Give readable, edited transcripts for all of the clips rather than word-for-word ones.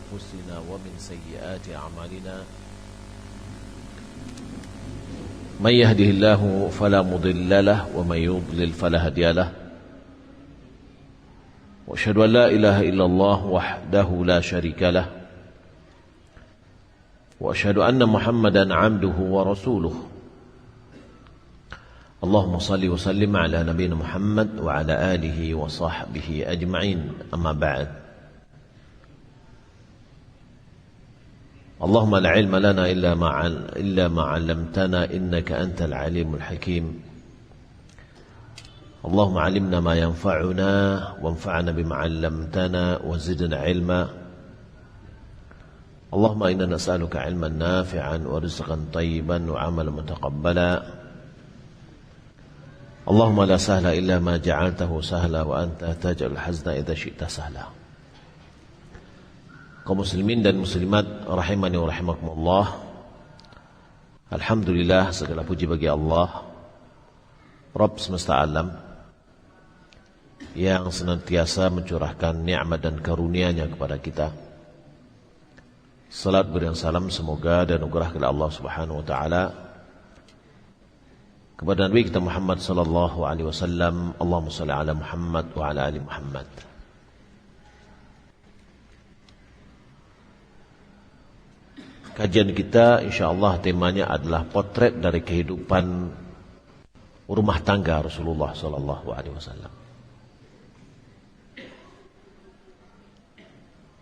أنفسنا ومن سيئات أعمالنا من يهده الله فلا مضل له ومن يضلل فلا هادي له وأشهد أن لا إله إلا الله وحده لا شريك له وأشهد أن محمدا عبده ورسوله اللهم صل وسلم على نبينا محمد وعلى آله وصحبه أجمعين أما بعد اللهم لا علم لنا إلا ما علمتنا إنك أنت العليم الحكيم اللهم علمنا ما ينفعنا وانفعنا بما علمتنا وزدنا علما اللهم إنا نسألك علما نافعا ورزقا طيبا وعملا متقبلا اللهم لا سهل إلا ما جعلته سهلا وأنت تجعل الحزن إذا شئت سهلا. Kaum muslimin dan muslimat rahimani wa rahimakumullah. Alhamdulillah, segala puji bagi Allah Rabb semesta alam yang senantiasa mencurahkan nikmat dan karunia-Nya kepada kita. Salat beriang salam semoga dan anugerah kepada Allah Subhanahu wa taala kepada Nabi kita Muhammad sallallahu alaihi wasallam. Allahumma shalli ala Muhammad wa ala ali Muhammad. Kajian kita insyaallah temanya adalah potret dari kehidupan rumah tangga Rasulullah sallallahu alaihi wasallam.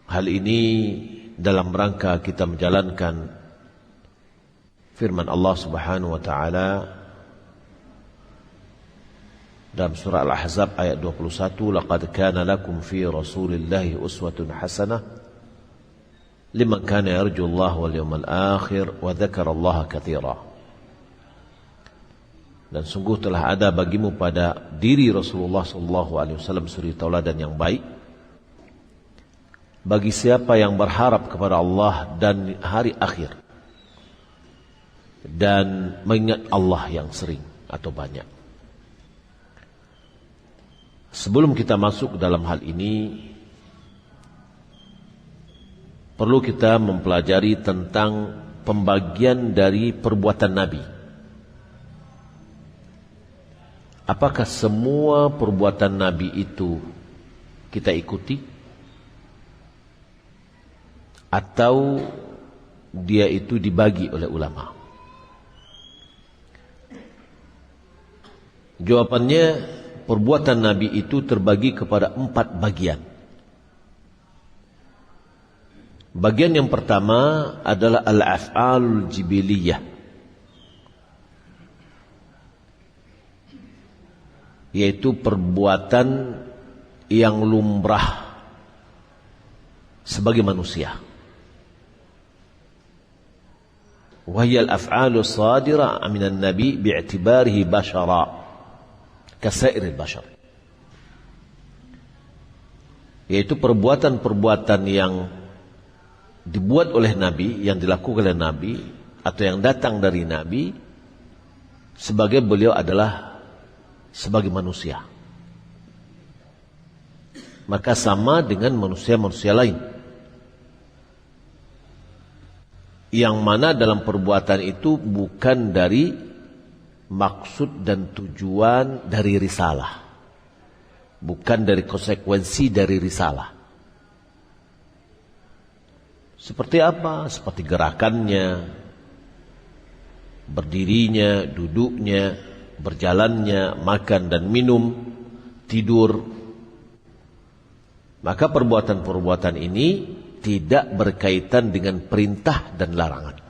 Hal ini dalam rangka kita menjalankan firman Allah Subhanahu wa taala dalam surah Al-Ahzab ayat 21, laqad kana lakum fi rasulillahi uswatun hasanah liman kana yarjullaha wal yawmal akhir wa dzakarallaha katsira. Dan sungguh telah ada bagimu pada diri Rasulullah sallallahu alaihi wasallam suri tauladan yang baik bagi siapa yang berharap kepada Allah dan hari akhir dan mengingat Allah yang sering atau banyak. Sebelum kita masuk ke dalam hal ini, perlu kita mempelajari tentang pembagian dari perbuatan Nabi. Apakah semua perbuatan Nabi itu kita ikuti? Atau dia itu dibagi oleh ulama? Jawabannya, perbuatan Nabi itu terbagi kepada 4 bagian. Bagian yang pertama adalah al-af'alul jibiliyah, yaitu perbuatan yang lumrah sebagai manusia. Wahiyal af'alus sadira minan nabi bi'tibarihi bashara kasairil bashar, yaitu perbuatan-perbuatan yang dibuat oleh Nabi, yang dilakukan oleh Nabi atau yang datang dari Nabi sebagai beliau adalah sebagai manusia, maka sama dengan manusia-manusia lain, yang mana dalam perbuatan itu bukan dari maksud dan tujuan dari risalah, bukan dari konsekuensi dari risalah. Seperti apa? Seperti gerakannya, berdirinya, duduknya, berjalannya, makan dan minum, tidur. Maka perbuatan-perbuatan ini tidak berkaitan dengan perintah dan larangan.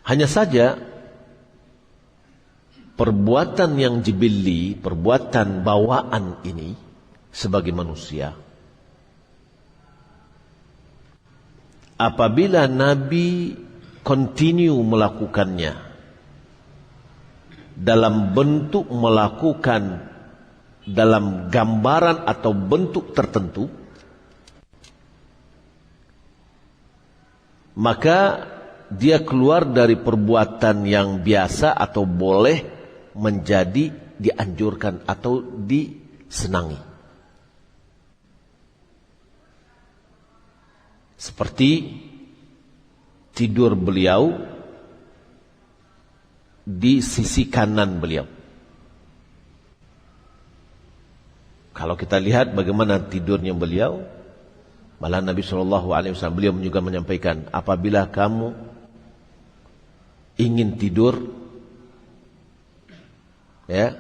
Hanya saja perbuatan yang jibilli, perbuatan bawaan ini sebagai manusia, apabila Nabi continue melakukannya dalam bentuk melakukan dalam gambaran atau bentuk tertentu, maka dia keluar dari perbuatan yang biasa atau boleh menjadi dianjurkan atau senangi. Seperti tidur beliau di sisi kanan beliau. Kalau kita lihat bagaimana tidurnya beliau, malah Nabi SAW beliau juga menyampaikan, apabila kamu ingin tidur, ya,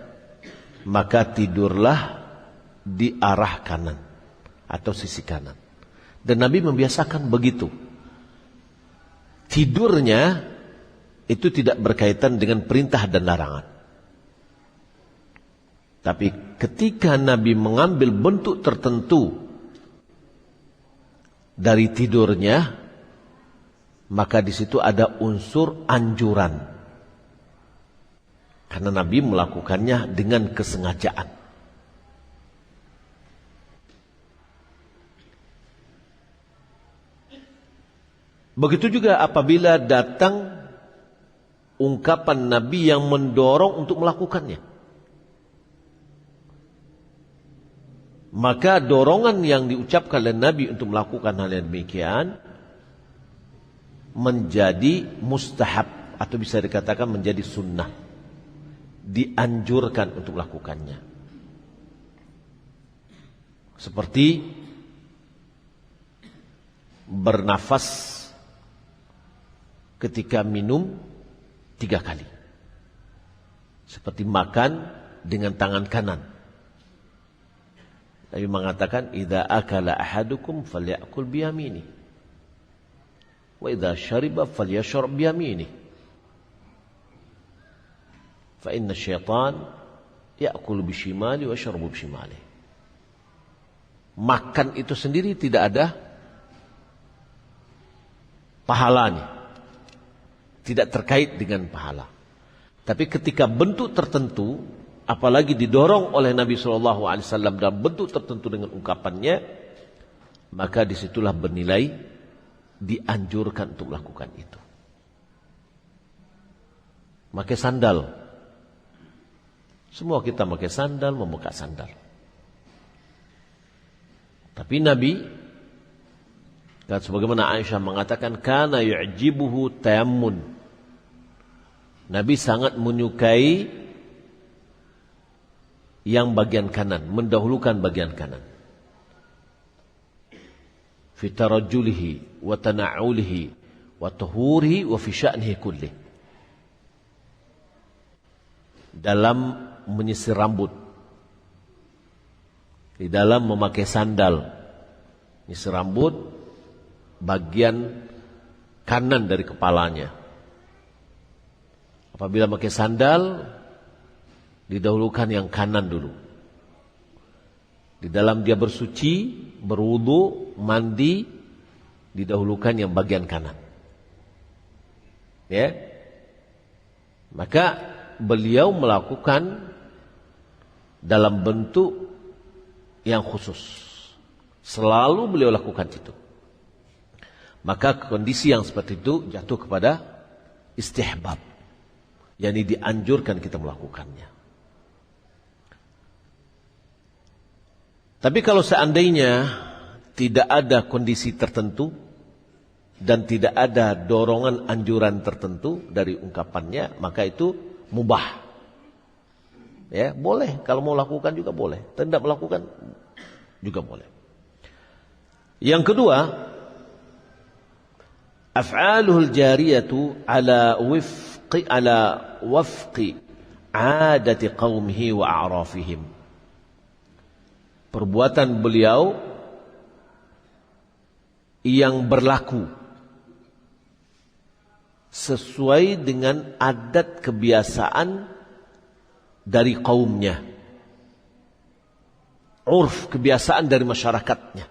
maka tidurlah di arah kanan atau sisi kanan. Dan Nabi membiasakan begitu. Tidurnya itu tidak berkaitan dengan perintah dan larangan. Tapi ketika Nabi mengambil bentuk tertentu dari tidurnya, maka di situ ada unsur anjuran. Karena Nabi melakukannya dengan kesengajaan. Begitu juga apabila datang ungkapan Nabi yang mendorong untuk melakukannya. Maka dorongan yang diucapkan oleh Nabi untuk melakukan hal yang demikian menjadi mustahab atau bisa dikatakan menjadi sunnah. Dianjurkan untuk melakukannya. Seperti bernafas ketika minum 3 kali. Seperti makan dengan tangan kanan. Nabi mengatakan, "Idza akala ahadukum falyakul biyamini. Wa idza syariba falyashrab biyamini. Fa inna syaitan ya'kulu bishimali wa yashrabu bishimali." Makan itu sendiri tidak ada pahalanya. Tidak terkait dengan pahala. Tapi ketika bentuk tertentu, apalagi didorong oleh Nabi SAW dalam bentuk tertentu dengan ungkapannya, maka disitulah bernilai dianjurkan untuk melakukan itu. Pakai sandal. Semua kita pakai sandal, membuka sandal. Tapi Nabi, sebagaimana Aisyah mengatakan, kana yu'jibuhu tayammun. Nabi sangat menyukai yang bagian kanan, mendahulukan bagian kanan. Fi tarajjulihi wa tana'ulihi wa tuhurihi wa fi sya'nihi kulli. Dalam menyisir rambut, di dalam memakai sandal, menyisir rambut bagian kanan dari kepalanya. Apabila pakai sandal, didahulukan yang kanan dulu. Di dalam dia bersuci, berwudu, mandi, didahulukan yang bagian kanan. Ya. Maka beliau melakukan dalam bentuk yang khusus. Selalu beliau lakukan itu. Maka kondisi yang seperti itu jatuh kepada istihbab. Yani dianjurkan kita melakukannya. Tapi kalau seandainya tidak ada kondisi tertentu dan tidak ada dorongan anjuran tertentu dari ungkapannya, maka itu mubah. Ya, boleh. Kalau mau lakukan juga boleh. Tidak melakukan juga boleh. Yang kedua, af'aluhul jariyatu ala wafqi adati qaumihi wa a'rafihim. Perbuatan beliau yang berlaku sesuai dengan adat kebiasaan dari kaumnya, urf, kebiasaan dari masyarakatnya.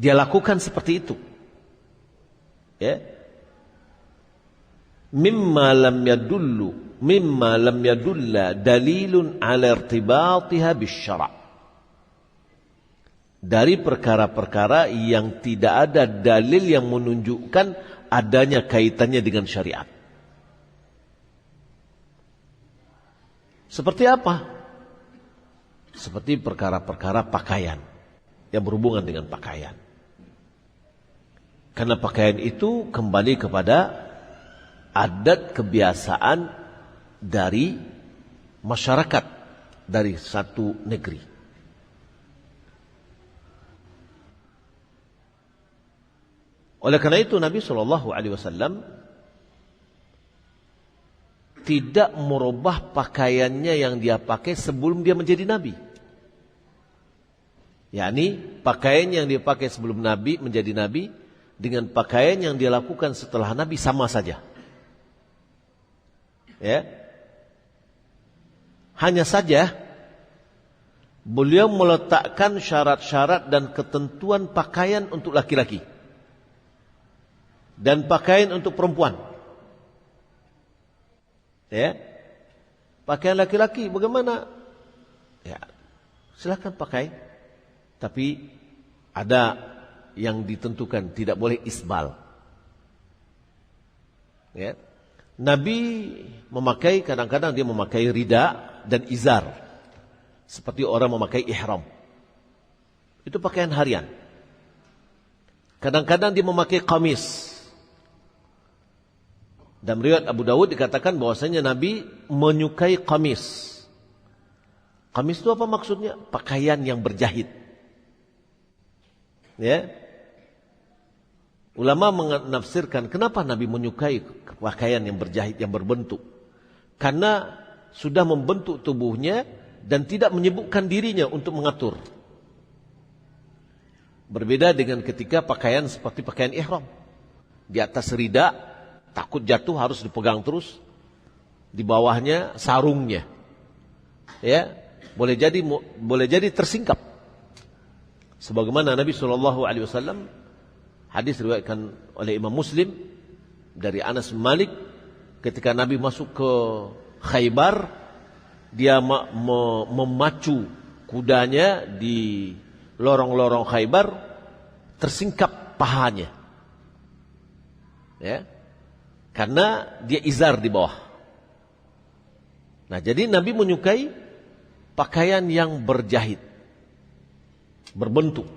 Dia lakukan seperti itu. Ya. Mimma lam yadulla dalilun ala irtibatiha bisyara'. Dari perkara-perkara yang tidak ada dalil yang menunjukkan adanya kaitannya dengan syariat. Seperti apa? Seperti perkara-perkara pakaian yang berhubungan dengan pakaian. Karena pakaian itu kembali kepada adat kebiasaan dari masyarakat dari satu negeri. Oleh karena itu Nabi SAW tidak merubah pakaiannya yang dia pakai sebelum dia menjadi Nabi. yakni pakaian yang dia pakai sebelum Nabi menjadi Nabi dengan pakaian yang dia lakukan setelah Nabi sama saja. Ya. Hanya saja beliau meletakkan syarat-syarat dan ketentuan pakaian untuk laki-laki dan pakaian untuk perempuan. Ya. Pakaian laki-laki bagaimana? Ya, silakan pakai. Tapi ada yang ditentukan, tidak boleh isbal. Ya. Nabi memakai, kadang-kadang dia memakai rida dan izar. Seperti orang memakai ihram. Itu pakaian harian. Kadang-kadang dia memakai qamis. Dalam riwayat Abu Dawud dikatakan bahwasanya Nabi menyukai qamis. Qamis itu apa maksudnya? Pakaian yang berjahit. Ya. Ulama menafsirkan kenapa Nabi menyukai pakaian yang berjahit, yang berbentuk. Karena sudah membentuk tubuhnya dan tidak menyibukkan dirinya untuk mengatur. Berbeda dengan ketika pakaian seperti pakaian ihram. Di atas rida, takut jatuh harus dipegang terus. Di bawahnya sarungnya. Ya, boleh jadi tersingkap. Sebagaimana Nabi SAW, hadis diriwayatkan oleh Imam Muslim dari Anas bin Malik, ketika Nabi masuk ke Khaybar, dia memacu kudanya di lorong-lorong Khaybar, tersingkap pahanya. Ya. Karena dia izar di bawah. Nah, jadi Nabi menyukai pakaian yang berjahit, berbentuk.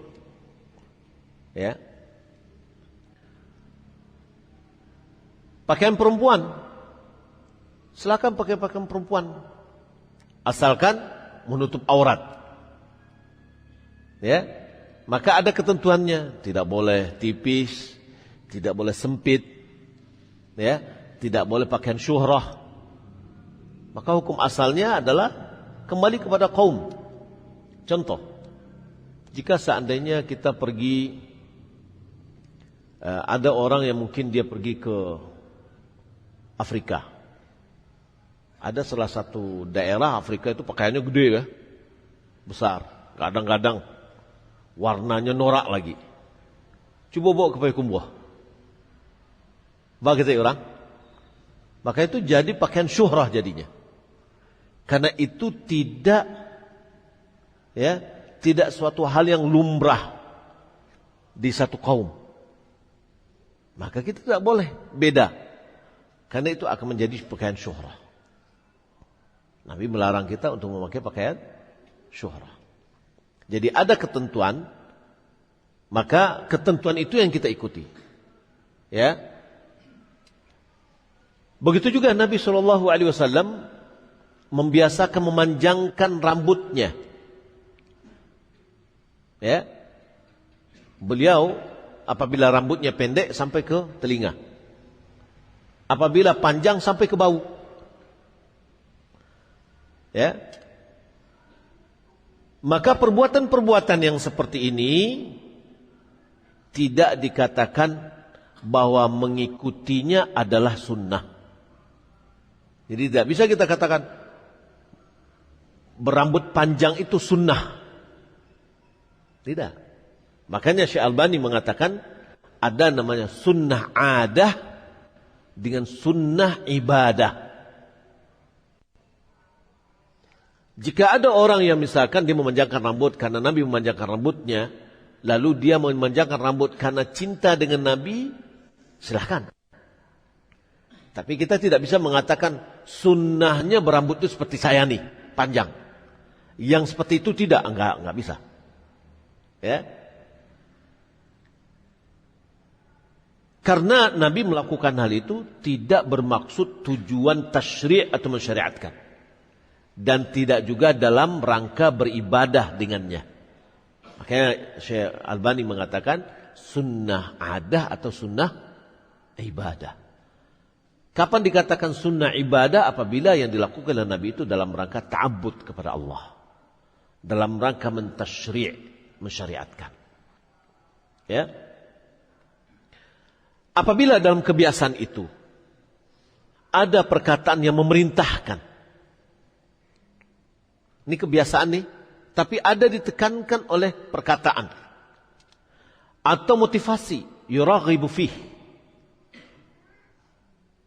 Ya. Pakaian perempuan, silakan pakai pakaian perempuan, asalkan menutup aurat. Ya, maka ada ketentuannya, tidak boleh tipis, tidak boleh sempit, ya, tidak boleh pakaian syuhrah. Maka hukum asalnya adalah kembali kepada kaum. Contoh, jika seandainya kita pergi, ada orang yang mungkin dia pergi ke Afrika. Ada salah satu daerah Afrika itu pakaiannya gede ya, besar. Kadang-kadang warnanya norak lagi. Coba bawa ke Payakumbuh. Bagaimana orang? Maka itu jadi pakaian syuhrah jadinya. Karena itu tidak, ya, tidak suatu hal yang lumrah di satu kaum. Maka kita tidak boleh beda. Karena itu akan menjadi pakaian syuhrah. Nabi melarang kita untuk memakai pakaian syuhrah. Jadi ada ketentuan, maka ketentuan itu yang kita ikuti. Ya. Begitu juga Nabi SAW membiasakan memanjangkan rambutnya. Ya. Beliau apabila rambutnya pendek sampai ke telinga. Apabila panjang sampai ke bau. Ya. Maka perbuatan-perbuatan yang seperti ini tidak dikatakan bahwa mengikutinya adalah sunnah. Jadi tidak bisa kita katakan berambut panjang itu sunnah. Tidak. Makanya Syekh Albani mengatakan ada namanya sunnah adah dengan sunnah ibadah. Jika ada orang yang misalkan dia memanjangkan rambut karena Nabi memanjangkan rambutnya, lalu dia memanjangkan rambut karena cinta dengan Nabi, silahkan. Tapi kita tidak bisa mengatakan sunnahnya berambut itu seperti saya nih, panjang. Yang seperti itu enggak bisa. Ya. Karena Nabi melakukan hal itu tidak bermaksud tujuan tasyri' atau mensyariatkan. Dan tidak juga dalam rangka beribadah dengannya. Makanya Syekh Albani mengatakan sunnah adah atau sunnah ibadah. Kapan dikatakan sunnah ibadah? Apabila yang dilakukan oleh Nabi itu dalam rangka ta'abbud kepada Allah. Dalam rangka mentasyri', mensyariatkan. Ya. Apabila dalam kebiasaan itu ada perkataan yang memerintahkan. Ini kebiasaan nih, tapi ada ditekankan oleh perkataan atau motivasi, yuraghibu fih.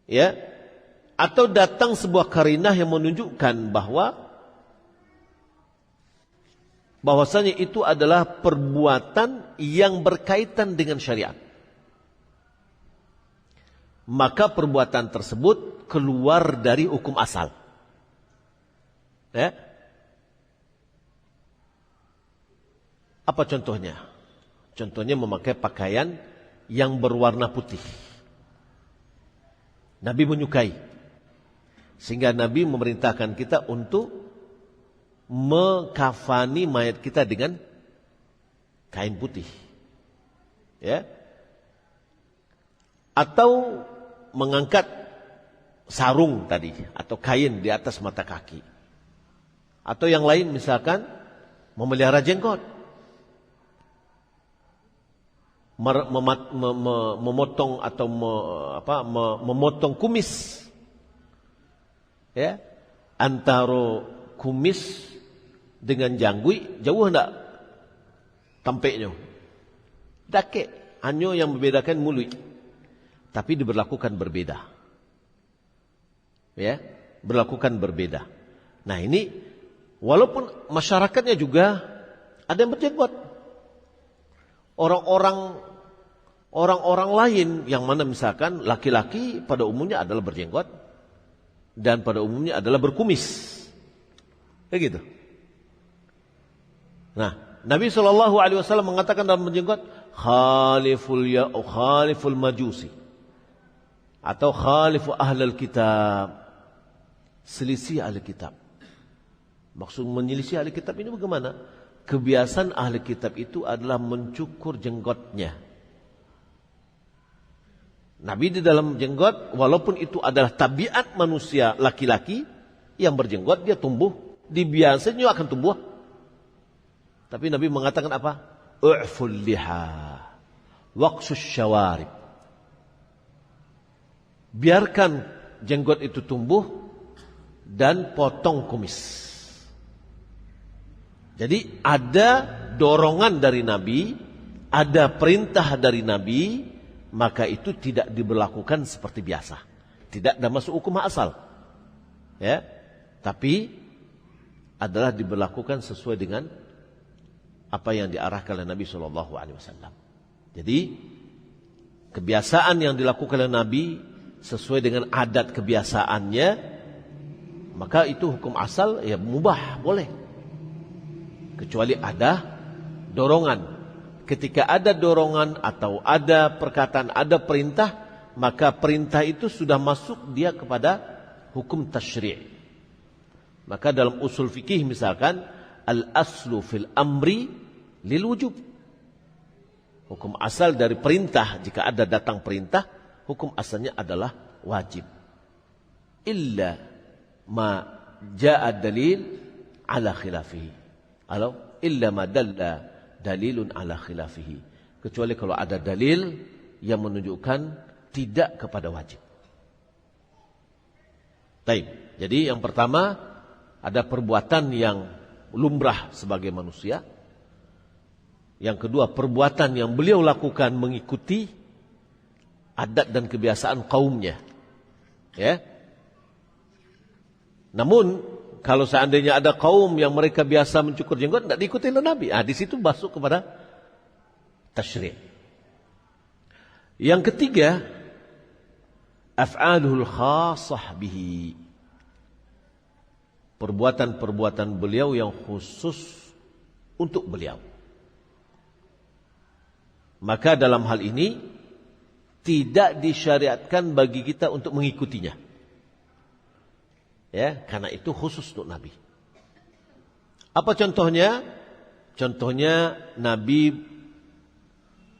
Ya. Atau datang sebuah karinah yang menunjukkan bahwasanya itu adalah perbuatan yang berkaitan dengan syariat. Maka perbuatan tersebut keluar dari hukum asal. Ya. Apa contohnya? Contohnya memakai pakaian yang berwarna putih. Nabi menyukai. Sehingga Nabi memerintahkan kita untuk mengkafani mayat kita dengan kain putih. Ya. Atau mengangkat sarung tadi atau kain di atas mata kaki. Atau yang lain misalkan memelihara jenggot. Memotong atau memotong kumis. Ya. Antara kumis dengan janggui jauh enggak tampeknya. Dake, hanya yang membedakan mulut. Tapi diberlakukan berbeda. Ya, berlakukan berbeda. Nah, ini walaupun masyarakatnya juga ada yang berjenggot. Orang-orang lain yang mana misalkan laki-laki pada umumnya adalah berjenggot dan pada umumnya adalah berkumis. Kayak gitu. Nah, Nabi SAW mengatakan dalam berjenggot, khaliful majusi. Atau khalifu ahlul kitab. Selisih ahli kitab. Maksud menyelisih ahli kitab ini bagaimana? Kebiasaan ahli kitab itu adalah mencukur jenggotnya. Nabi di dalam jenggot, walaupun itu adalah tabiat manusia laki-laki, yang berjenggot dia tumbuh. Biasanya akan tumbuh. Tapi Nabi mengatakan apa? U'ful liha. Waqsus syawarib. Biarkan jenggot itu tumbuh dan potong kumis. Jadi ada dorongan dari Nabi, ada perintah dari Nabi, maka itu tidak diberlakukan seperti biasa. Tidak ada masuk hukum asal. Ya. Tapi adalah diberlakukan sesuai dengan apa yang diarahkan oleh Nabi SAW. Jadi kebiasaan yang dilakukan oleh Nabi sesuai dengan adat kebiasaannya, maka itu hukum asal ya mubah, boleh. Kecuali ada dorongan. Ketika ada dorongan atau ada perkataan, ada perintah, maka perintah itu sudah masuk dia kepada hukum tasyri'. Maka dalam usul fikih misalkan, al-aslu fil amri lil wujub. Hukum asal dari perintah, jika ada datang perintah, hukum asalnya adalah wajib. Illa ma ja'a dalil ala khilafihi. Illa ma dalla dalilun ala khilafihi. Kecuali kalau ada dalil yang menunjukkan tidak kepada wajib. Taib. Jadi yang pertama ada perbuatan yang lumrah sebagai manusia. Yang kedua perbuatan yang beliau lakukan mengikuti adat dan kebiasaan kaumnya. Ya. Namun kalau seandainya ada kaum yang mereka biasa mencukur jenggot, tidak diikuti oleh Nabi. Di situ masuk kepada tasyri'. Yang ketiga, af'aluhul khassah bihi. perbuatan-perbuatan beliau yang khusus untuk beliau. Maka dalam hal ini tidak disyariatkan bagi kita untuk mengikutinya. Ya, karena itu khusus untuk Nabi. Apa contohnya? Contohnya Nabi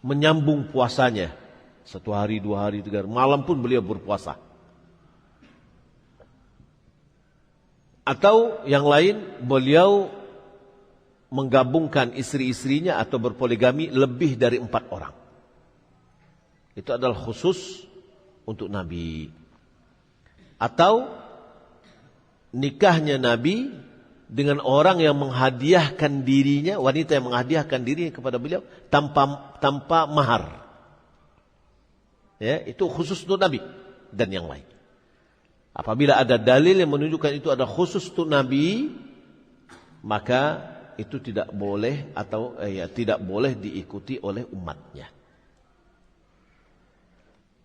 menyambung puasanya. 1 hari, 2 hari, 3 hari. Malam pun beliau berpuasa. Atau yang lain, beliau menggabungkan istri-istrinya atau berpoligami lebih dari 4 orang. Itu adalah khusus untuk Nabi. Atau nikahnya Nabi dengan orang yang menghadiahkan dirinya, wanita yang menghadiahkan dirinya kepada beliau tanpa mahar. Ya, itu khusus untuk Nabi dan yang lain. Apabila ada dalil yang menunjukkan itu ada khusus untuk Nabi, maka itu tidak boleh atau tidak boleh diikuti oleh umatnya.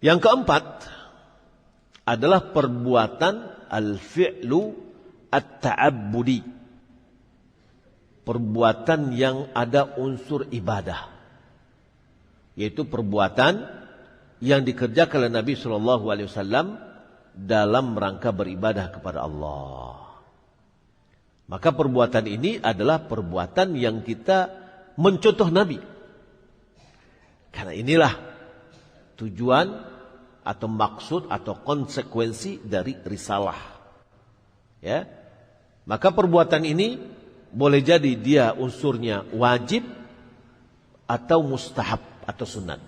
Yang keempat adalah perbuatan al-fi'lu at-ta'abbudi. Perbuatan yang ada unsur ibadah. Yaitu perbuatan yang dikerjakan oleh Nabi SAW dalam rangka beribadah kepada Allah. Maka perbuatan ini adalah perbuatan yang kita mencontoh Nabi. Karena inilah tujuan atau maksud atau konsekuensi dari risalah. Ya. Maka perbuatan ini boleh jadi dia unsurnya wajib atau mustahab atau sunat.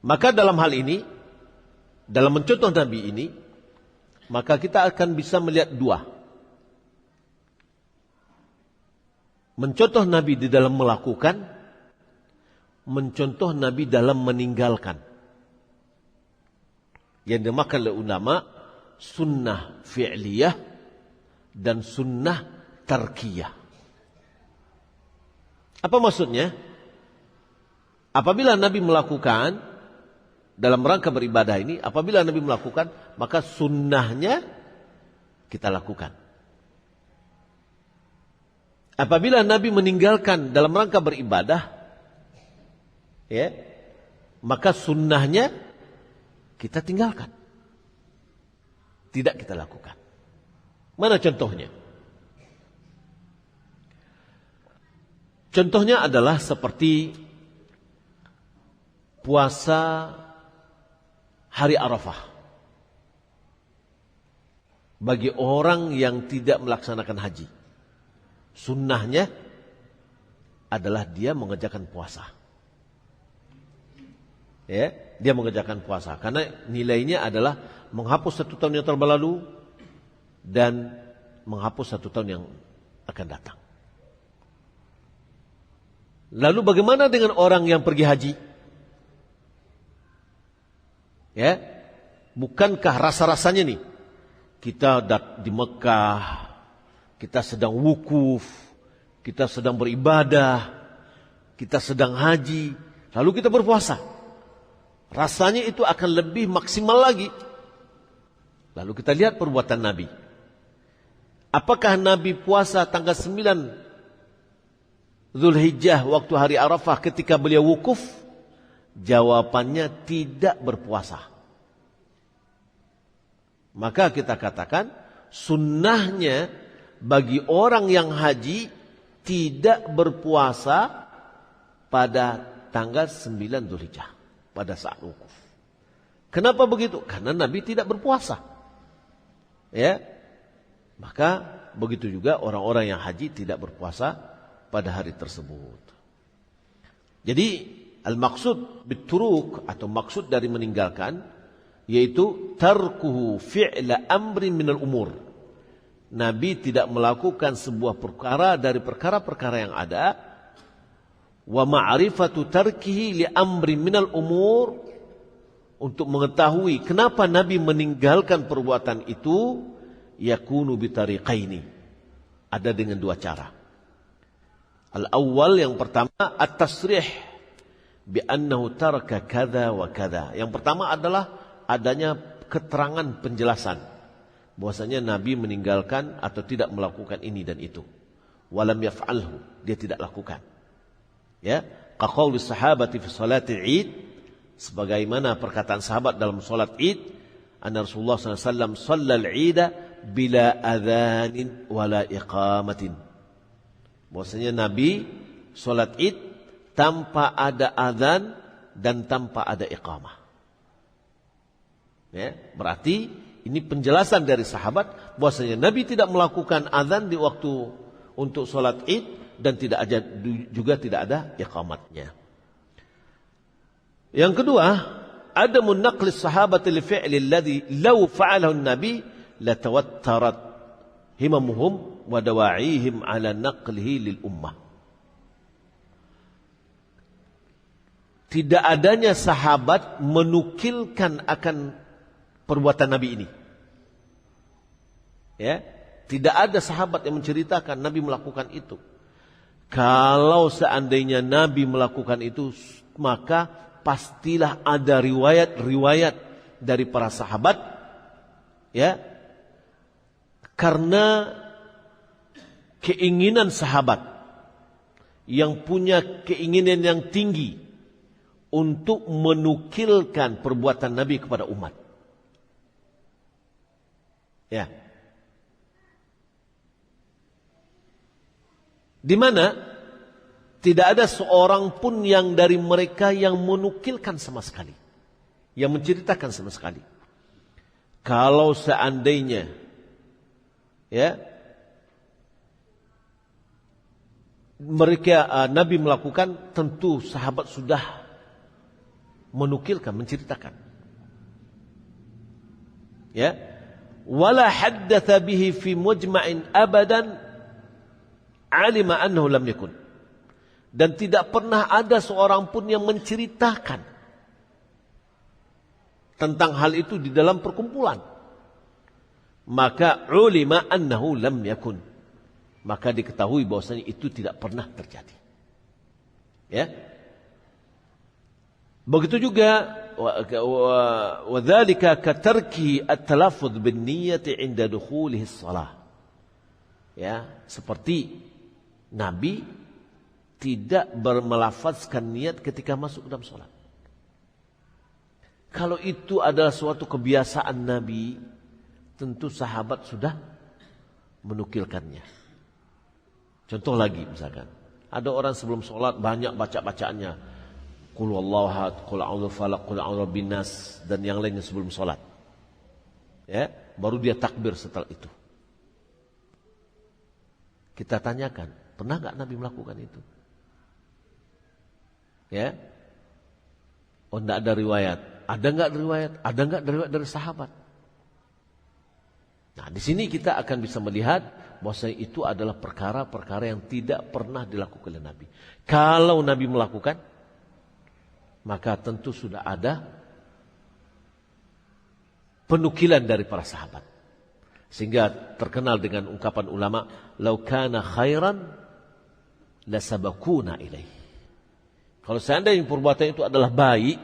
Maka dalam hal ini, dalam mencontoh Nabi ini, maka kita akan bisa melihat 2. Mencontoh Nabi di dalam melakukan, mencontoh Nabi dalam meninggalkan. Yang dimakan oleh ulama, sunnah fi'liyah dan sunnah tarkiyah. Apa maksudnya? Apabila Nabi melakukan, dalam rangka beribadah ini, apabila Nabi melakukan, maka sunnahnya kita lakukan. Apabila Nabi meninggalkan dalam rangka beribadah, ya, maka sunnahnya kita tinggalkan. Tidak kita lakukan. Mana contohnya? Contohnya adalah seperti puasa hari Arafah. Bagi orang yang tidak melaksanakan haji, sunnahnya adalah dia mengerjakan puasa. Ya, dia mengerjakan puasa karena nilainya adalah menghapus 1 tahun yang telah berlalu dan menghapus 1 tahun yang akan datang. Lalu bagaimana dengan orang yang pergi haji? Ya, bukankah rasa-rasanya nih, kita di Mekah, kita sedang wukuf, kita sedang beribadah, kita sedang haji, lalu kita berpuasa. Rasanya itu akan lebih maksimal lagi. Lalu kita lihat perbuatan Nabi. Apakah Nabi puasa tanggal 9 Zulhijjah waktu hari Arafah ketika beliau wukuf? Jawabannya tidak berpuasa. Maka kita katakan sunnahnya bagi orang yang haji tidak berpuasa pada tanggal 9 Zulhijjah, pada saat wukuf. Kenapa begitu? Karena Nabi tidak berpuasa. Ya. Maka begitu juga orang-orang yang haji tidak berpuasa pada hari tersebut. Jadi al-maksud bituruk atau maksud dari meninggalkan yaitu tarkuhu fi'la amrin minal umur. Nabi tidak melakukan sebuah perkara dari perkara-perkara yang ada, wa ma'rifatu tarkihi li amrin minal umur, untuk mengetahui kenapa Nabi meninggalkan perbuatan itu, yakunu bitariqaini, ada dengan 2 cara. Al-awwal, yang pertama, at-tasrih bi annahu taraka kadza wa kadza. Yang pertama adalah adanya keterangan penjelasan bahwasanya Nabi meninggalkan atau tidak melakukan ini dan itu. Walam yaf'alhu, dia tidak lakukan. Ya, kaqauli sahabati fi salatil Id, sebagaimana perkataan sahabat dalam salat Id, anna Rasulullah sallallahu alaihi wasallam shallal 'ida bila adzanin wala iqamatin. Bahwasanya Nabi salat Id tanpa ada azan dan tanpa ada iqamah. Ya, berarti ini penjelasan dari sahabat bahwasanya Nabi tidak melakukan azan di waktu untuk salat Id dan juga tidak ada iqamatnya. Yang kedua, adamun naqlis sahabat li fi'li alladhi law fa'alahu an-nabi latawattarat himamuhum wa dawa'ihim ala naqlihi lil ummah. Tidak adanya sahabat menukilkan akan perbuatan Nabi ini. Ya, tidak ada sahabat yang menceritakan Nabi melakukan itu. Kalau seandainya Nabi melakukan itu, maka pastilah ada riwayat-riwayat dari para sahabat, ya, karena keinginan sahabat yang punya keinginan yang tinggi untuk menukilkan perbuatan Nabi kepada umat. Ya. Di mana tidak ada seorang pun yang dari mereka yang menukilkan sama sekali, yang menceritakan sama sekali. Kalau seandainya, ya, mereka Nabi melakukan, tentu sahabat sudah menukilkan, menceritakan. Ya, wala haddatha bihi fi mujma'in abadan alima annahu lam yakun. Dan tidak pernah ada seorang pun yang menceritakan tentang hal itu di dalam perkumpulan. Maka ulima annahu lam yakun, maka diketahui bahwasanya itu tidak pernah terjadi. Ya. Begitu juga wa dzalika katarki at-talaffuz bin niyyati 'inda dukhulihi shalah. Ya, seperti Nabi tidak melafazkan niat ketika masuk dalam sholat. Kalau itu adalah suatu kebiasaan Nabi, tentu sahabat sudah menukilkannya. Contoh lagi misalkan, ada orang sebelum sholat banyak baca-bacaannya, Qul huwallahu ahad, Qul a'udzu falaq, Qul a'udzu binnas, dan yang lainnya sebelum sholat. Ya, baru dia takbir setelah itu. Kita tanyakan, pernah nggak Nabi melakukan itu? Ya, oh tidak ada riwayat. Ada nggak riwayat? Ada nggak riwayat dari sahabat? Nah, di sini kita akan bisa melihat bahwa itu adalah perkara-perkara yang tidak pernah dilakukan oleh Nabi. Kalau Nabi melakukan, maka tentu sudah ada penukilan dari para sahabat. Sehingga terkenal dengan ungkapan ulama, "Lau kana khairan lasabaquna ilaih." Kalau seandainya perbuatan itu adalah baik,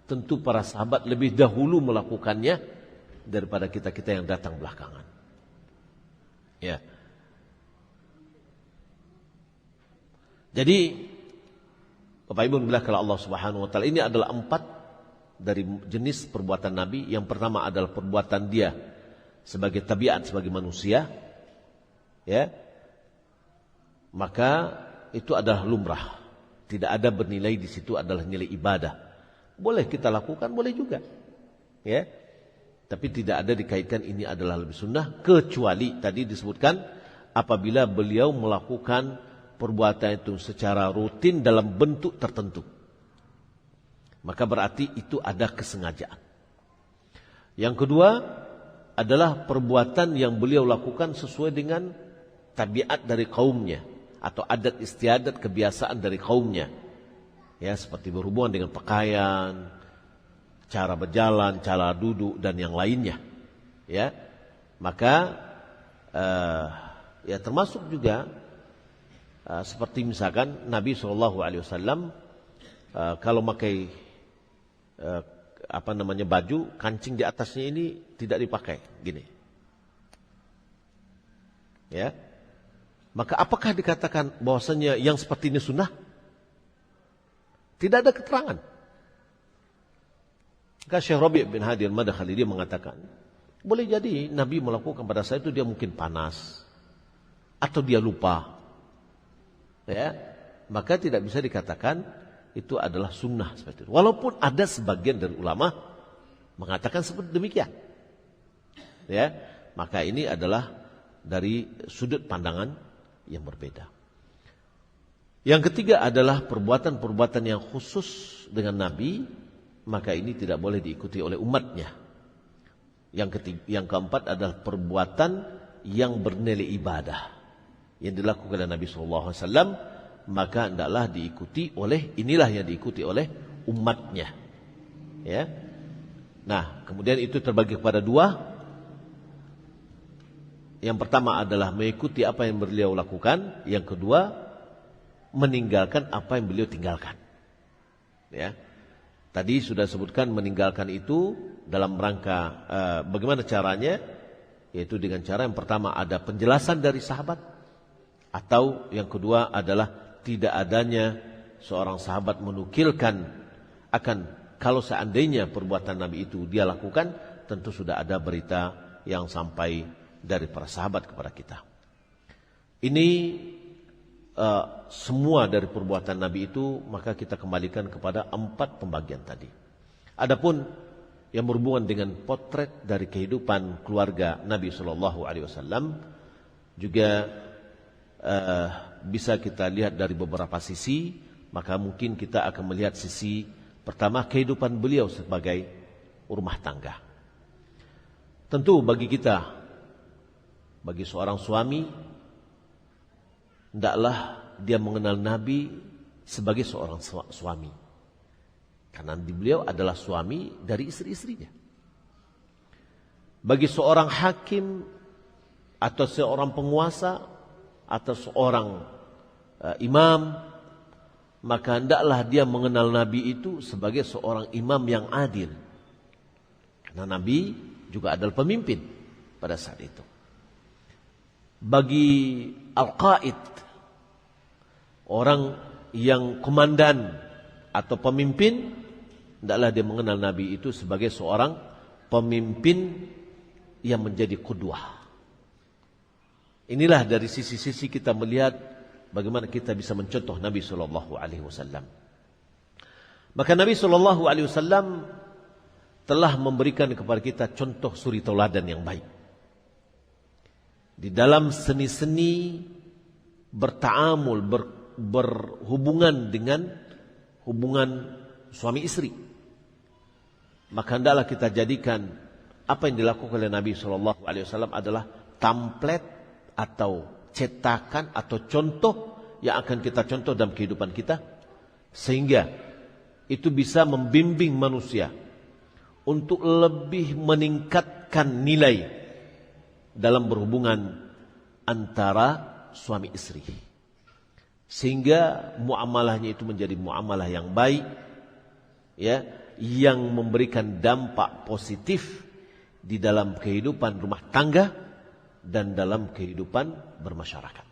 tentu para sahabat lebih dahulu melakukannya daripada kita-kita yang datang belakangan. Ya. Jadi Bapak Ibu bilang kalau Allah Subhanahu wa taala, ini adalah 4 dari jenis perbuatan Nabi. Yang pertama adalah perbuatan dia sebagai tabiat, sebagai manusia. Ya. Maka itu adalah lumrah. Tidak ada bernilai di situ adalah nilai ibadah. Boleh kita lakukan, boleh juga. Ya. Tapi tidak ada dikaitkan ini adalah lebih sunnah, kecuali tadi disebutkan apabila beliau melakukan perbuatan itu secara rutin dalam bentuk tertentu. Maka berarti itu ada kesengajaan. Yang kedua adalah perbuatan yang beliau lakukan sesuai dengan tabiat dari kaumnya, atau adat istiadat kebiasaan dari kaumnya. Ya, seperti berhubungan dengan pakaian, cara berjalan, cara duduk, dan yang lainnya. Ya, maka ya termasuk juga seperti misalkan Nabi SAW kalau memakai baju, kancing di atasnya ini tidak dipakai, gini. Ya. Maka apakah dikatakan bahwasanya yang seperti ini sunnah? Tidak ada keterangan. Maka Syekh Rabi' bin Hadi al-Madkhali dia mengatakan, boleh jadi Nabi melakukan pada saat itu dia mungkin panas atau dia lupa. Ya. Maka tidak bisa dikatakan itu adalah sunnah seperti itu. Walaupun ada sebagian dari ulama mengatakan seperti demikian. Ya. Maka ini adalah dari sudut pandangan yang berbeda. Yang ketiga adalah perbuatan-perbuatan yang khusus dengan Nabi, maka ini tidak boleh diikuti oleh umatnya. Yang keempat adalah perbuatan yang bernilai ibadah yang dilakukan oleh Nabi SAW, maka hendaklah diikuti oleh, inilah yang diikuti oleh umatnya. Ya. Nah, kemudian itu terbagi kepada dua. Yang pertama adalah mengikuti apa yang beliau lakukan. Yang kedua, meninggalkan apa yang beliau tinggalkan. Ya. Tadi sudah sebutkan meninggalkan itu dalam rangka bagaimana caranya, yaitu dengan cara yang pertama ada penjelasan dari sahabat, atau yang kedua adalah tidak adanya seorang sahabat menukilkan akan kalau seandainya perbuatan Nabi itu dia lakukan, tentu sudah ada berita yang sampai dari para sahabat kepada kita. Ini semua dari perbuatan Nabi itu, maka kita kembalikan kepada 4 pembagian tadi. Adapun yang berhubungan dengan potret dari kehidupan keluarga Nabi SAW juga bisa kita lihat dari beberapa sisi. Maka mungkin kita akan melihat sisi pertama, kehidupan beliau sebagai rumah tangga. Tentu bagi kita, bagi seorang suami, hendaklah dia mengenal Nabi sebagai seorang suami. Karena beliau adalah suami dari istri-istrinya. Bagi seorang hakim atau seorang penguasa atau seorang imam, maka hendaklah dia mengenal Nabi itu sebagai seorang imam yang adil. Karena Nabi juga adalah pemimpin pada saat itu. Bagi al-qaid, orang yang komandan atau pemimpin, hendaklah dia mengenal Nabi itu sebagai seorang pemimpin yang menjadi qudwah. Inilah dari sisi-sisi kita melihat bagaimana kita bisa mencontoh Nabi SAW. Maka Nabi SAW telah memberikan kepada kita contoh suri tauladan yang baik di dalam seni-seni bertaamul, berhubungan dengan hubungan suami istri. Maka hendaklah kita jadikan apa yang dilakukan oleh Nabi SAW adalah template atau cetakan atau contoh yang akan kita contoh dalam kehidupan kita, sehingga itu bisa membimbing manusia untuk lebih meningkatkan nilai dalam berhubungan antara suami istri, sehingga muamalahnya itu menjadi muamalah yang baik, ya, yang memberikan dampak positif di dalam kehidupan rumah tangga dan dalam kehidupan bermasyarakat.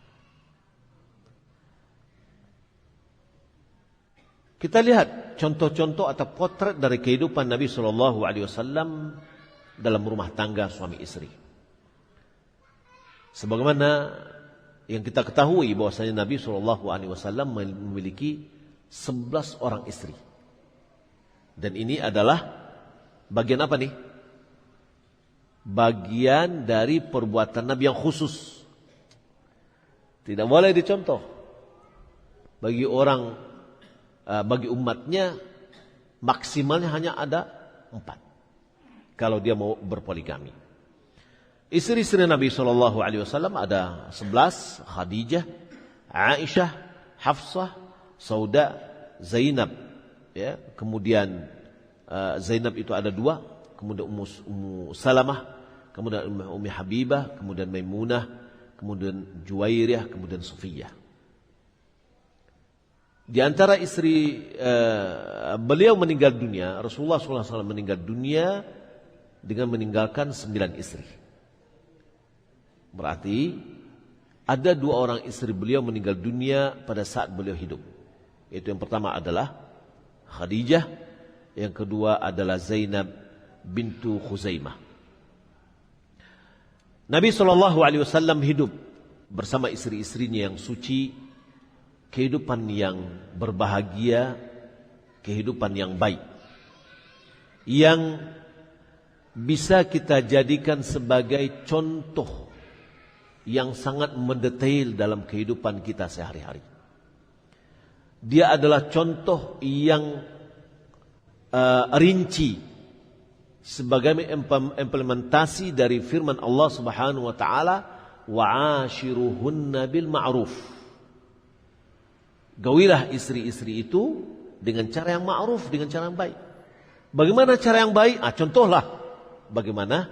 Kita lihat contoh-contoh atau potret dari kehidupan Nabi SAW dalam rumah tangga suami istri. Sebagaimana yang kita ketahui bahwasanya Nabi SAW memiliki 11 orang istri. Dan ini adalah bagian apa nih? Bagian dari perbuatan Nabi yang khusus. Tidak boleh dicontoh. Bagi orang, bagi umatnya maksimalnya hanya ada 4. Kalau dia mau berpoligami. Istri-istri Nabi SAW ada 11, Khadijah, Aisyah, Hafsah, Sauda, Zainab. Ya, kemudian Zainab itu ada 2, kemudian Ummu Salamah, kemudian Ummi Habibah, kemudian Maimunah, kemudian Juwairiyah, kemudian Sufiyah. Di antara istri beliau meninggal dunia, Rasulullah SAW meninggal dunia dengan meninggalkan 9 istri. Berarti ada 2 orang istri beliau meninggal dunia pada saat beliau hidup. Yaitu yang pertama adalah Khadijah, yang kedua adalah Zainab bintu Khuzaimah. Nabi SAW hidup bersama istri-istrinya yang suci, kehidupan yang berbahagia, kehidupan yang baik, yang bisa kita jadikan sebagai contoh yang sangat mendetail dalam kehidupan kita sehari-hari. Dia adalah contoh yang rinci sebagai implementasi dari firman Allah Subhanahu wa taala, wa'ashiruhunna bil ma'ruf. Gawilah istri-istri itu dengan cara yang ma'ruf, dengan cara yang baik. Bagaimana cara yang baik? Contohlah bagaimana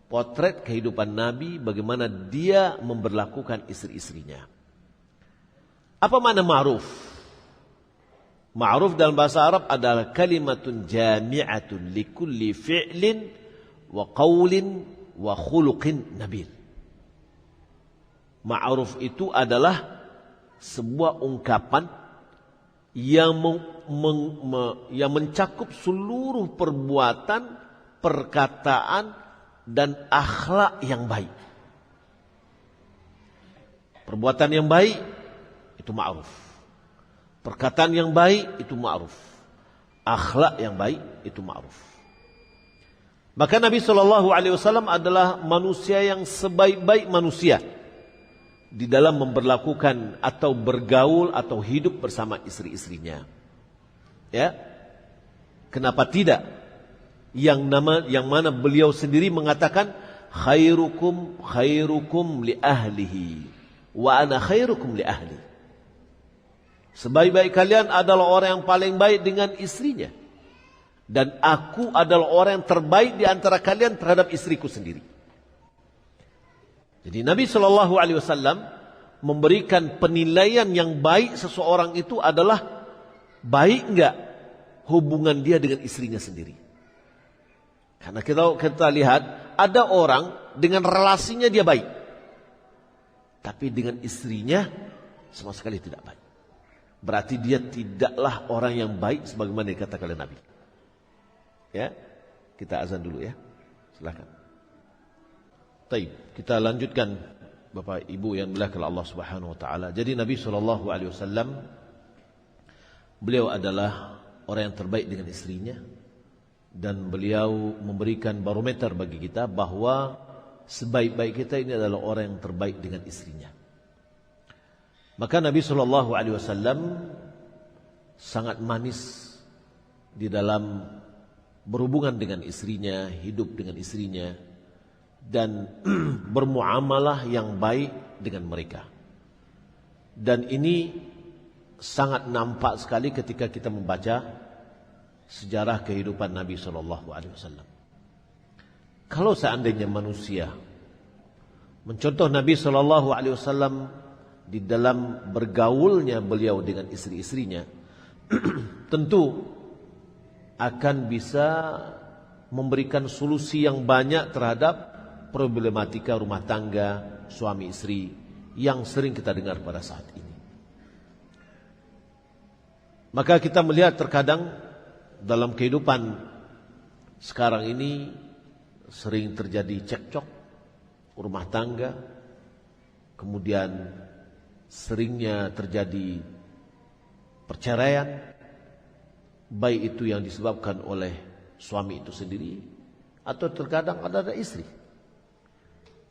potret kehidupan Nabi, bagaimana dia memperlakukan istri-istrinya. Apa makna ma'ruf? Ma'ruf dalam bahasa Arab adalah kalimatun jami'atun likulli fi'lin wa qawlin wa khuluqin nabil. Ma'ruf itu adalah sebuah ungkapan yang mencakup seluruh perbuatan, perkataan, dan akhlak yang baik. Perbuatan yang baik itu ma'ruf. Perkataan yang baik itu ma'ruf. Akhlak yang baik itu ma'ruf. Maka Nabi SAW adalah manusia yang sebaik-baik manusia di dalam memperlakukan atau bergaul atau hidup bersama istri-istrinya. Ya. Kenapa tidak? Yang mana beliau sendiri mengatakan khairukum li ahlihi wa ana khairukum li ahli. Sebaik-baik kalian adalah orang yang paling baik dengan istrinya, dan aku adalah orang yang terbaik di antara kalian terhadap istriku sendiri. Jadi Nabi SAW memberikan penilaian yang baik seseorang itu adalah baik enggak hubungan dia dengan istrinya sendiri. Karena kita lihat ada orang dengan relasinya dia baik, tapi dengan istrinya sama sekali tidak baik. Berarti dia tidaklah orang yang baik sebagaimana dikatakan oleh Nabi. Ya, kita azan dulu ya. Silakan. Baik, kita lanjutkan Bapak Ibu yang dimuliakan Allah Subhanahu wa taala. Jadi Nabi SAW beliau adalah orang yang terbaik dengan istrinya, dan beliau memberikan barometer bagi kita bahwa sebaik-baik kita ini adalah orang yang terbaik dengan istrinya. Maka Nabi SAW sangat manis di dalam berhubungan dengan istrinya, hidup dengan istrinya, dan bermuamalah yang baik dengan mereka. Dan ini sangat nampak sekali ketika kita membaca sejarah kehidupan Nabi SAW. Kalau seandainya manusia mencontoh Nabi SAW di dalam bergaulnya beliau dengan istri-istrinya, tentu akan bisa memberikan solusi yang banyak terhadap problematika rumah tangga suami istri yang sering kita dengar pada saat ini. Maka kita melihat terkadang dalam kehidupan sekarang ini sering terjadi cekcok rumah tangga, kemudian seringnya terjadi perceraian, baik itu yang disebabkan oleh suami itu sendiri atau terkadang ada istri.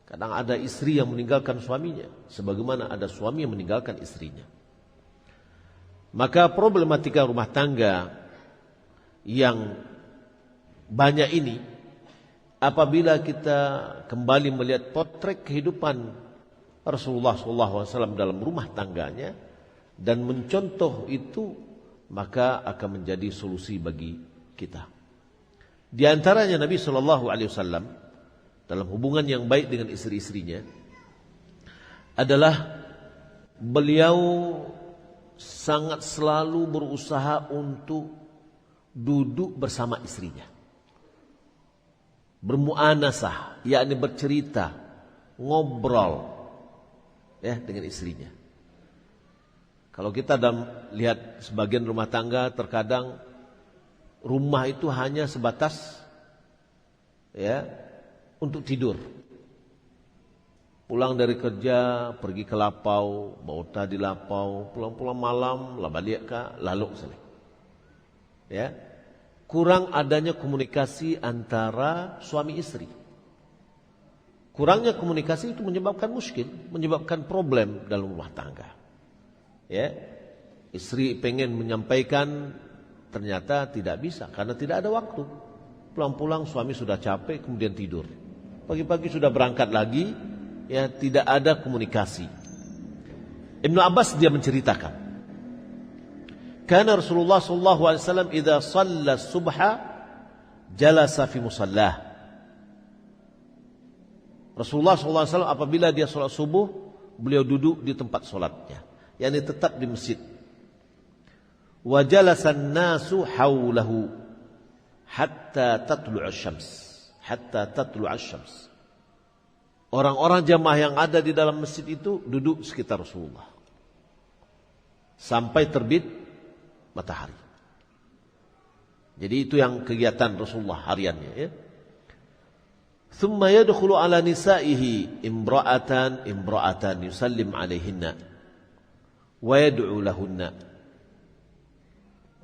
Kadang ada istri yang meninggalkan suaminya, sebagaimana ada suami yang meninggalkan istrinya. Maka problematika rumah tangga yang banyak ini, apabila kita kembali melihat potret kehidupan Rasulullah SAW dalam rumah tangganya dan mencontoh itu, maka akan menjadi solusi bagi kita. Di antaranya Nabi SAW dalam hubungan yang baik dengan istri-istrinya adalah beliau sangat selalu berusaha untuk duduk bersama istrinya. Bermuanasah, yakni bercerita, ngobrol ya dengan istrinya. Kalau kita lihat sebagian rumah tangga, terkadang rumah itu hanya sebatas ya untuk tidur. Pulang dari kerja, pergi ke lapau, bauta di lapau, pulang-pulang malam, balik ke lalu selesai. Ya, kurang adanya komunikasi antara suami istri. Kurangnya komunikasi itu menyebabkan muskil, menyebabkan problem dalam rumah tangga. Ya, istri pengen menyampaikan, ternyata tidak bisa karena tidak ada waktu. Pulang-pulang suami sudah capek, kemudian tidur. Pagi-pagi sudah berangkat lagi, ya tidak ada komunikasi. Ibnu Abbas dia menceritakan, kana Rasulullah sallallahu alaihi wasallam idza shalla subha jalasa fi musallah. Rasulullah sallallahu alaihi wasallam apabila dia salat subuh, beliau duduk di tempat salatnya, yakni tetap di masjid. Wa jalasan nasu haulahu hatta tatlu'asy syams, hatta tatlu'asy syams. Orang-orang jamaah yang ada di dalam masjid itu duduk sekitar Rasulullah sampai terbit matahari. Jadi itu yang kegiatan Rasulullah hariannya ya. Thumma yadkhulu ala nisaihi imra'atan yusallim alaihinna wa yad'u lahunna.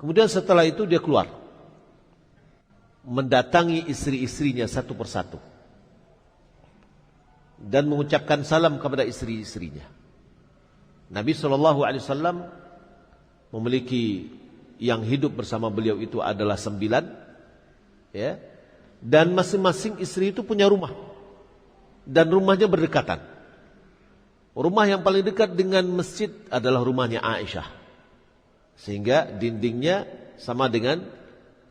Kemudian setelah itu dia keluar mendatangi istri-istrinya satu persatu dan mengucapkan salam kepada istri-istrinya. Nabi SAW memiliki yang hidup bersama beliau itu adalah 9, ya, dan masing-masing istri itu punya rumah dan rumahnya berdekatan. Rumah yang paling dekat dengan masjid adalah rumahnya Aisyah, sehingga dindingnya sama dengan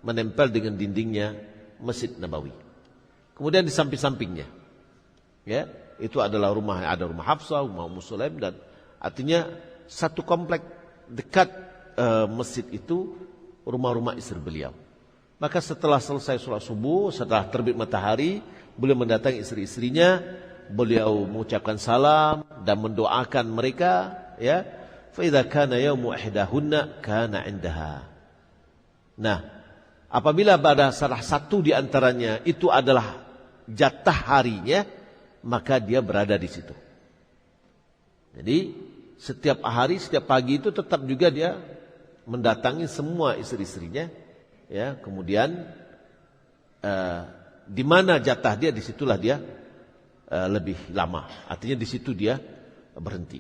menempel dengan dindingnya Masjid Nabawi. Kemudian di samping-sampingnya, ya, itu adalah ada rumah Hafsah, rumah Ummu Sulaim, dan artinya satu komplek dekat masjid itu rumah-rumah istri beliau. Maka setelah selesai sholat subuh, setelah terbit matahari, beliau mendatangi istri-istrinya, beliau mengucapkan salam dan mendoakan mereka, ya. Fa idza kana yaumu ihdahunna kana 'indaha. Nah, apabila pada salah satu di antaranya itu adalah jatah harinya, maka dia berada di situ. Jadi setiap hari, setiap pagi itu tetap juga dia mendatangi semua istri-istrinya, ya. Kemudian di mana jatah dia, disitulah dia lebih lama. Artinya di situ dia berhenti.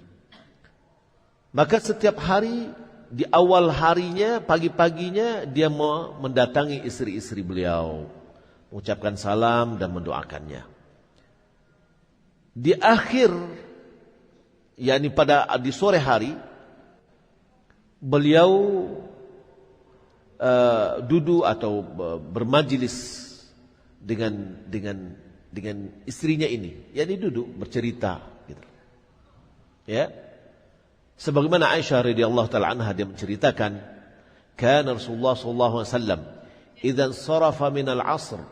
Maka setiap hari di awal harinya, pagi-paginya dia mau mendatangi istri-istri beliau, mengucapkan salam dan mendoakannya. Di akhir, yakni di sore hari, beliau duduk atau bermajlis dengan istrinya ini, yakni duduk bercerita, gitu. Ya, sebagaimana Aisyah radhiyallahu taala anha dia menceritakan, kana Rasulullah sallallahu alaihi wasallam idza sarafa min al-'asr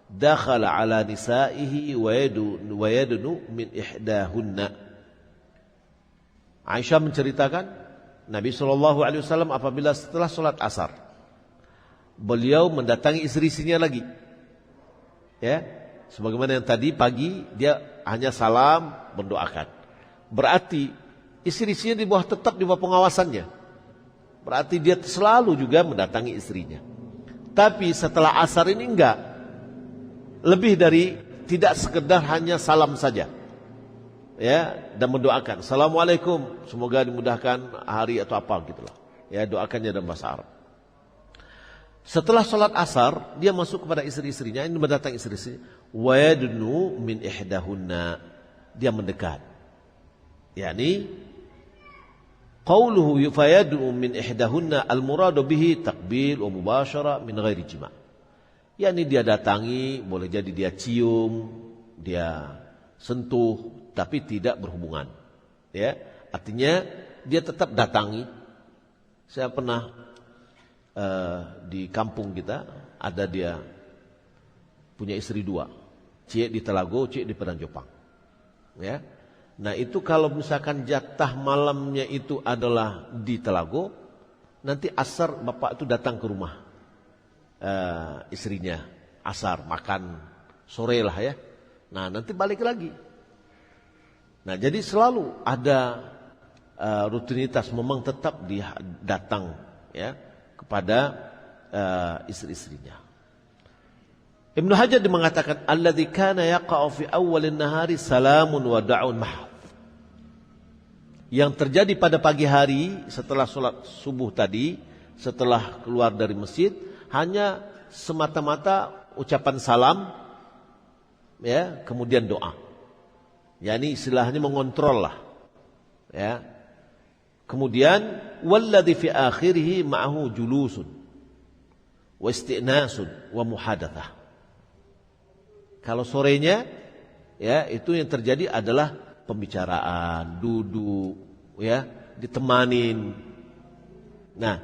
dakhala ala nisaihi wa yadnu min ihdahunna. Aisyah menceritakan, Nabi sallallahu alaihi wasallam apabila setelah salat asar, beliau mendatangi istri-istrinya lagi. Ya, sebagaimana yang tadi pagi dia hanya salam, mendoakan. Berarti istri-istrinya tetap di bawah pengawasannya. Berarti dia selalu juga mendatangi istrinya. Tapi setelah asar ini enggak. Lebih dari tidak sekedar hanya salam saja. Ya, dan mendoakan. Assalamualaikum, semoga dimudahkan hari atau apa gitulah. Ya, doakannya dalam bahasa Arab. Setelah sholat asar, dia masuk kepada istri-istrinya, ini mendatangi istri-istrinya. Wa yadnu min ihdahunna. Dia mendekat. Yani qauluhu yufayadu min ihdahunna al-muradu bihi taqbil wa mubasyara min ghairi jima'. Yani dia datangi, boleh jadi dia cium, dia sentuh, tapi tidak berhubungan. Ya, artinya dia tetap datangi, Saya pernah di kampung kita ada dia punya istri 2, Cie di Telago, Cie di Padang Jopang. Ya, nah itu kalau misalkan jatah malamnya itu adalah di Telago, nanti asar bapak itu datang ke rumah istrinya, asar makan sore lah ya. Nah nanti balik lagi. Nah jadi selalu ada rutinitas memang tetap dia datang ya kepada istri-istrinya. Ibnu Hajar mengatakan alladzi kana yaqa'u fi awwalin nahari salamun wa da'un mahd. Yang terjadi pada pagi hari setelah sholat subuh tadi, setelah keluar dari masjid, hanya semata-mata ucapan salam ya, kemudian doa. Yani istilahnya mengontrol lah. Ya. Kemudian walladzi fi akhirih ma'ahu julusun wa istinasun wa muhadatsah. Kalau sorenya ya itu yang terjadi adalah pembicaraan, duduk ya, ditemanin. Nah,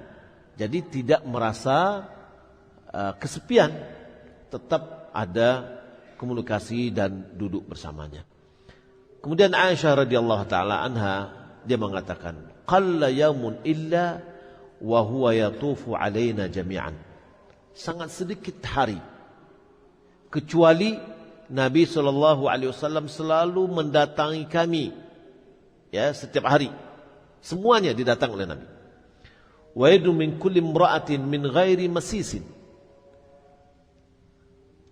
jadi tidak merasa kesepian, tetap ada komunikasi dan duduk bersamanya. Kemudian Aisyah radhiyallahu taala anha dia mengatakan, "Qalla yaumun illa wa huwa yatufu alaina jami'an." Sangat sedikit hari kecuali Nabi SAW selalu mendatangi kami ya setiap hari. Semuanya didatangi oleh Nabi. Wa yadu min kulli imra'atin min ghairi masisin.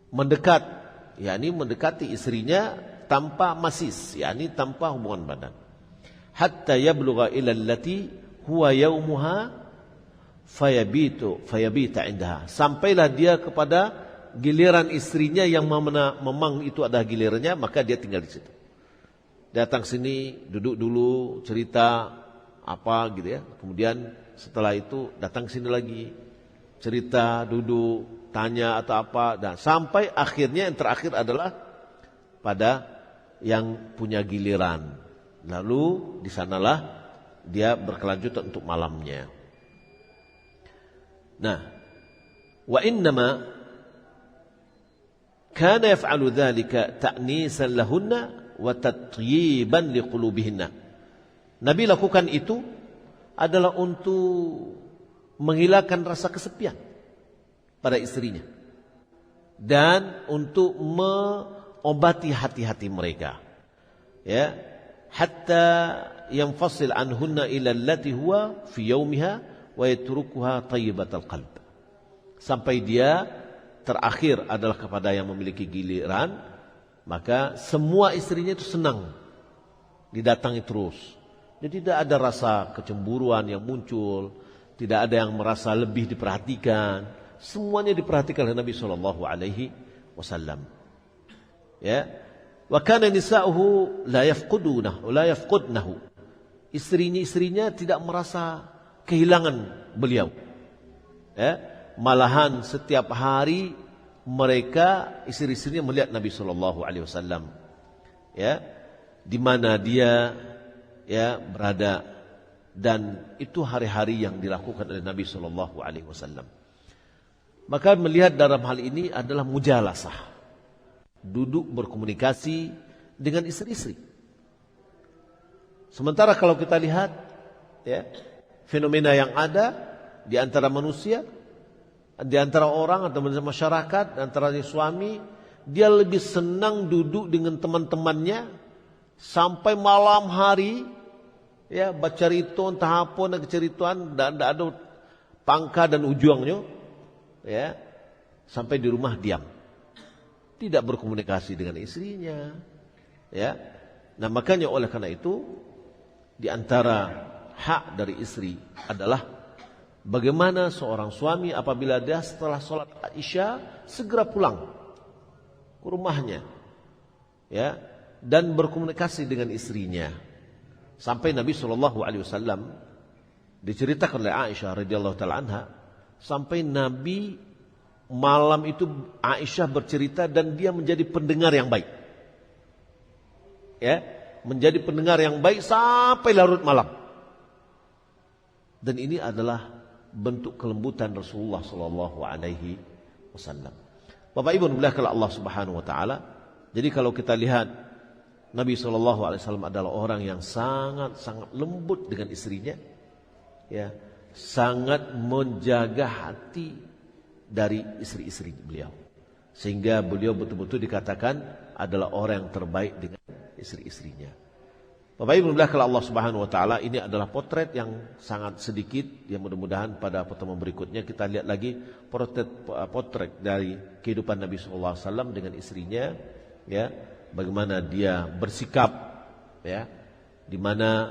Mendekat, yakni mendekati istrinya tanpa masis, yakni tanpa hubungan badan. Hatta yablugha ila allati huwa yaumuha fayabita indaha. Sampailah dia kepada giliran istrinya yang memang itu adalah gilirannya, maka dia tinggal di situ. Datang sini, duduk dulu, cerita apa gitu ya. Kemudian setelah itu datang sini lagi, cerita, duduk, tanya atau apa, dan sampai akhirnya yang terakhir adalah pada yang punya giliran. Lalu di sanalah dia berkelanjutan untuk malamnya. Nah, wa innama kana yaf'alu dzalika ta'nisan lahunna wa tatyiban liqulubihinna. Nabi lakukan itu adalah untuk menghilangkan rasa kesepian pada istrinya dan untuk mengobati hati-hati mereka. Ya, hatta yanfasil anhunna ila allati huwa fi yaumiha wa yatrukuha tayyibatal qalb. Sampai dia terakhir adalah kepada yang memiliki giliran, maka semua istrinya itu senang didatangi terus. Jadi tidak ada rasa kecemburuan yang muncul, tidak ada yang merasa lebih diperhatikan. Semuanya diperhatikan oleh Nabi sallallahu alaihi wasallam. Ya. Wa kana nisa'uhu la yafqudnahu. Istrinya tidak merasa kehilangan beliau. Ya. Malahan setiap hari mereka istri-istrinya melihat Nabi sallallahu alaihi wasallam. Ya, di mana dia ya berada, dan itu hari-hari yang dilakukan oleh Nabi sallallahu alaihi wasallam. Maka melihat dalam hal ini adalah mujalasah. Duduk berkomunikasi dengan istri-istri. Sementara kalau kita lihat ya, fenomena yang ada di antara manusia, di antara orang atau masyarakat, antara suami, dia lebih senang duduk dengan teman-temannya sampai malam hari, ya bercerita entah apa nak kecerituan, dan tidak ada pangka dan ujungnya, ya sampai di rumah diam, tidak berkomunikasi dengan istrinya, ya. Nah makanya oleh karena itu, di antara hak dari istri adalah bagaimana seorang suami apabila dia setelah sholat Isya segera pulang ke rumahnya, ya, dan berkomunikasi dengan istrinya. Sampai Nabi SAW diceritakan oleh Aisyah radhiyallahu taala anha, sampai Nabi malam itu Aisyah bercerita dan dia menjadi pendengar yang baik, ya, menjadi pendengar yang baik sampai larut malam. Dan ini adalah bentuk kelembutan Rasulullah sallallahu alaihi wasallam. Bapak Ibu dimuliakan Allah Subhanahu wa taala. Jadi kalau kita lihat Nabi sallallahu alaihi wasallam adalah orang yang sangat lembut dengan istrinya, ya, sangat menjaga hati dari istri-istri beliau. Sehingga beliau betul-betul dikatakan adalah orang yang terbaik dengan istri-istrinya. Bapak Ibu dimuliakan Allah Subhanahu wa taala, ini adalah potret yang sangat sedikit, yang mudah-mudahan pada pertemuan berikutnya kita lihat lagi potret dari kehidupan Nabi sallallahu alaihi wasallam dengan istrinya, ya, bagaimana dia bersikap, ya, di mana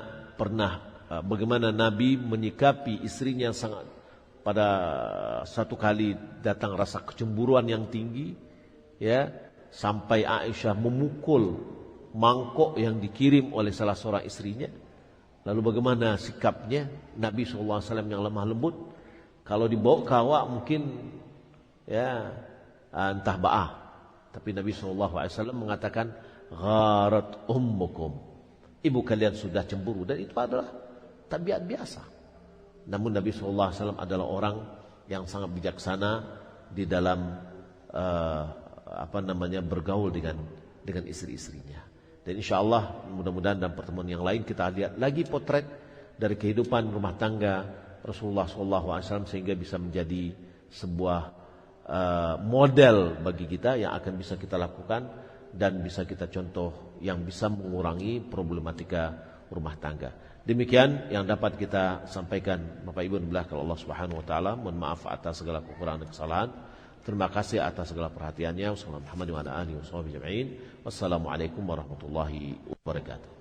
bagaimana Nabi menyikapi istrinya yang sangat, pada satu kali datang rasa kecemburuan yang tinggi, ya, sampai Aisyah memukul mangkok yang dikirim oleh salah seorang istrinya. Lalu bagaimana sikapnya Nabi SAW yang lemah lembut? Kalau dibawa kawak mungkin, ya, entah ba'ah. Tapi Nabi SAW mengatakan, gharat ummukum, ibu kalian sudah cemburu. Dan itu adalah tabiat biasa. Namun Nabi SAW adalah orang yang sangat bijaksana di dalam bergaul dengan istri-istrinya. Dan insya Allah mudah-mudahan dalam pertemuan yang lain kita lihat lagi potret dari kehidupan rumah tangga Rasulullah SAW, sehingga bisa menjadi sebuah model bagi kita yang akan bisa kita lakukan dan bisa kita contoh, yang bisa mengurangi problematika rumah tangga. Demikian yang dapat kita sampaikan Bapak Ibu dimuliakan Allah Subhanahu wa taala. Mohon maaf atas segala kekurangan dan kesalahan. Terima kasih atas segala perhatiannya. Wassalamualaikum warahmatullahi wabarakatuh.